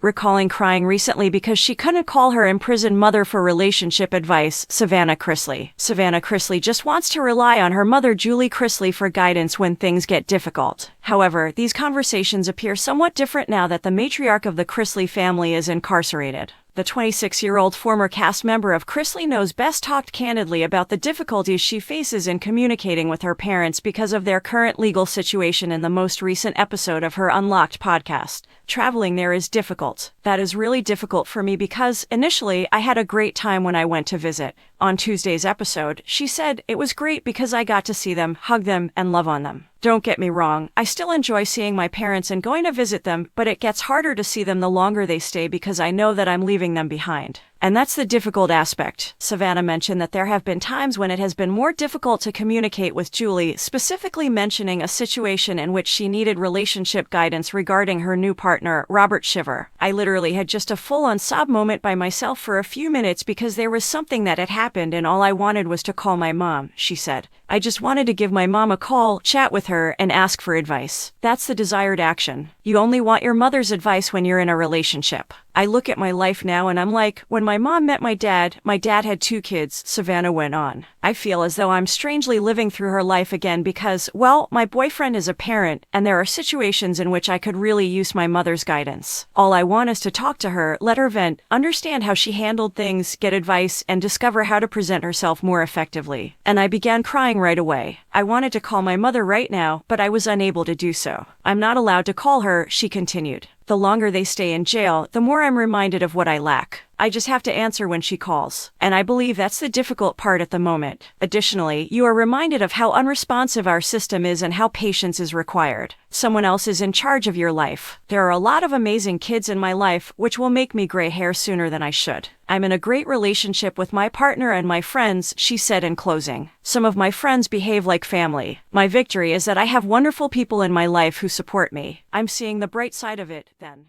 recalling crying recently because she couldn't call her imprisoned mother for relationship advice. Savannah Chrisley. Savannah Chrisley just wants to rely on her mother Julie Chrisley for guidance when things get difficult. However, these conversations appear somewhat different now that the matriarch of the Chrisley family is incarcerated. The 26-year-old former cast member of Chrisley Knows Best talked candidly about the difficulties she faces in communicating with her parents because of their current legal situation in the most recent episode of her Unlocked podcast. Traveling there is difficult. That is really difficult for me because, initially, I had a great time when I went to visit. On Tuesday's episode, she said, "It was great because I got to see them, hug them, and love on them. Don't get me wrong, I still enjoy seeing my parents and going to visit them, but it gets harder to see them the longer they stay because I know that I'm leaving them behind. And that's the difficult aspect." Savannah mentioned that there have been times when it has been more difficult to communicate with Julie, specifically mentioning a situation in which she needed relationship guidance regarding her new partner, Robert Shiver. "I literally had just a full-on sob moment by myself for a few minutes because there was something that had happened and all I wanted was to call my mom," she said. "I just wanted to give my mom a call, chat with her, and ask for advice. That's the desired action. You only want your mother's advice when you're in a relationship. I look at my life now and I'm like, when my mom met my dad had 2 kids," Savannah went on. "I feel as though I'm strangely living through her life again because, well, my boyfriend is a parent, and there are situations in which I could really use my mother's guidance. All I want is to talk to her, let her vent, understand how she handled things, get advice, and discover how to present herself more effectively. And I began crying right away. I wanted to call my mother right now, but I was unable to do so. I'm not allowed to call her," she continued. "The longer they stay in jail, the more I'm reminded of what I lack. I just have to answer when she calls. And I believe that's the difficult part at the moment. Additionally, you are reminded of how unresponsive our system is and how patience is required. Someone else is in charge of your life. There are a lot of amazing kids in my life, which will make me gray hair sooner than I should. I'm in a great relationship with my partner and my friends," she said in closing. "Some of my friends behave like family. My victory is that I have wonderful people in my life who support me. I'm seeing the bright side of it, then."